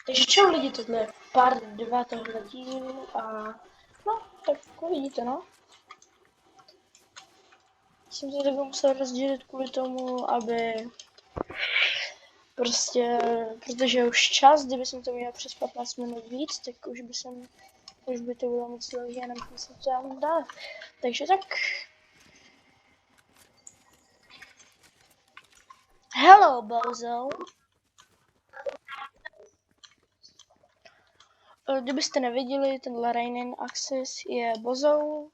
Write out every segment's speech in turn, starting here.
Takže čau lidi, tohle je part 2 tohle dílu a no, tak uvidíte no. Jsem to takhle musel rozdělit kvůli tomu, aby prostě, protože už čas, kdyby jsem to měl přes 15 minut víc, tak už by to bylo moc dlouhé a nemohl jsem to dát dál. Takže tak. Hello, Bozo. Kdybyste neviděli, tenhle Rainin Axis je Bozo.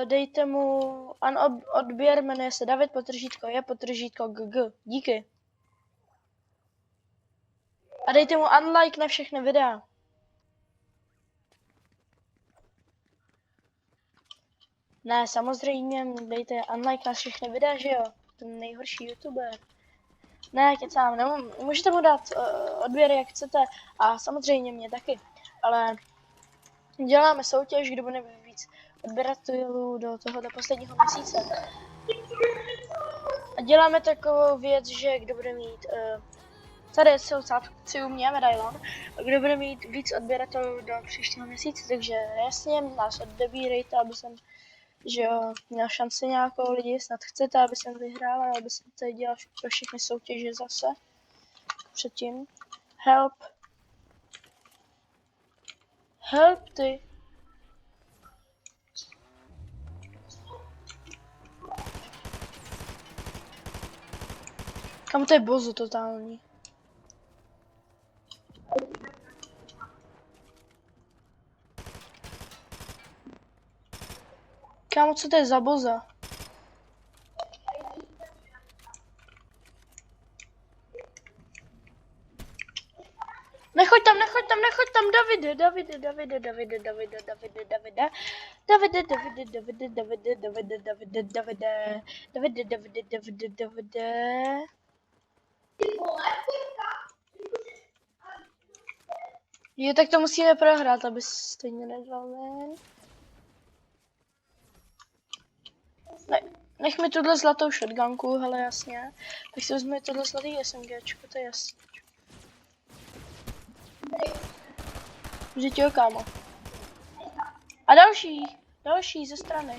Dejte mu odběr, jmenuje se David, potržítko je, potržítko GG. Díky. A dejte mu unlike na všechny videa. Ne, samozřejmě dejte unlike na všechny videa, že jo? Ten nejhorší youtuber. Ne, kecám, můžete mu dát odběr, jak chcete. A samozřejmě mě taky. Ale děláme soutěž, kdo bude víc odběratelů do tohoto posledního měsíce. A děláme takovou věc, že kdo bude mít... tady jsou zástupci u mě medailon, kdo bude mít víc odběratelů do příštího měsíce, takže jasně nás odebírejte, aby jsem, že jo, měl šanci nějakou lidi, snad chcete, aby jsem vyhrál, a aby jsem tady dělal pro všechny soutěže zase předtím. Help ty. Kam to je bozo totální. Kámo, co to je za boza? Nechoď tam, Davide, Jo, tak to musíme prohrát, aby stejně nedal ven. Ne, nech mi tuhle zlatou shotgunku, hele jasně. Tak si vezme tohle zlatý SMGčko, to je jasně. Vždyť jo, kámo. A další ze strany.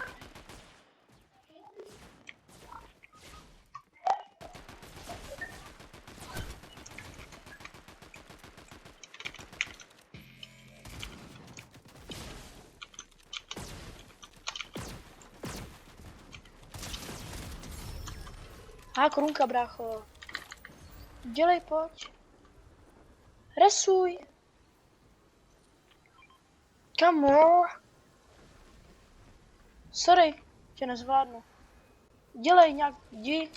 Korunka, brácho. Dělej, pojď. Resuj. Kamo. Sorry, tě nezvládnu. Dělej nějak, jdi.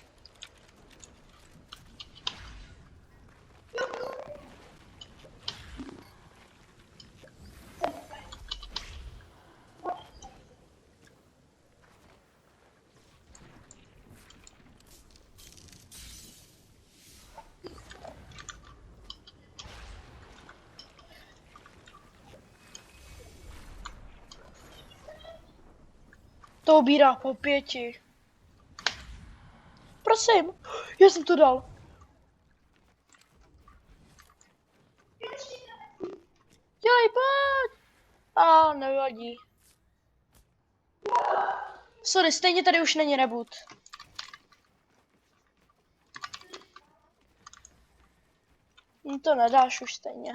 To obírá po 5. Prosím, já jsem to dal. Dělej, pojď. Nevadí. Sorry, stejně tady už není reboot. No to nedáš už stejně.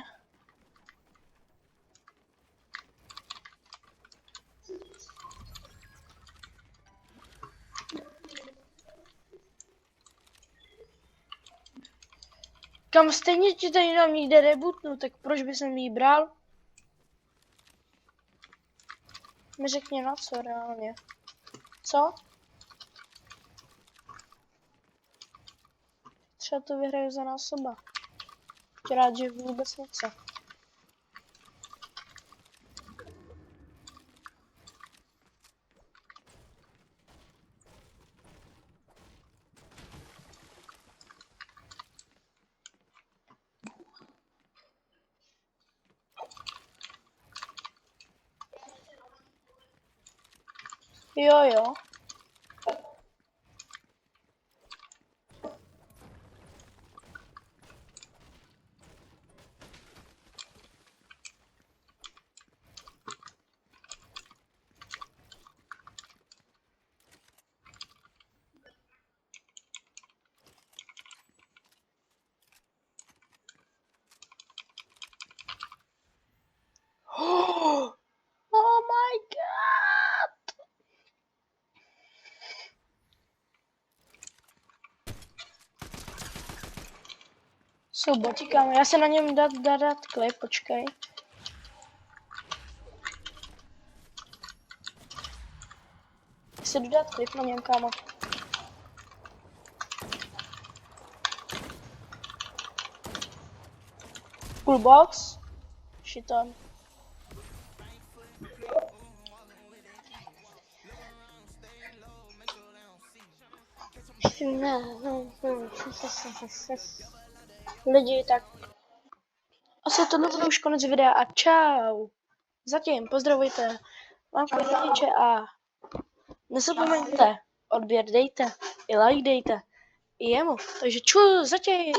Kam stejně ti tady nám jde rebootnu, tak proč by jsem jí bral? Mi řekni na co reálně. Co? Třeba to vyhraju za násoba. Tě rád, že vůbec něco. Jo, jo. Oh my god! Jsou boti, kámo. Já se na něm dát klip, počkej. Já se jdu dát klip na něm, kámo. Full box. Šiton. Lidi, tak asi tohle bude už konec videa a čau. Zatím, pozdravujte. Mamka, rodiče a nezapomeňte, odběr dejte, i like dejte, i jemu. Takže čus, zatím.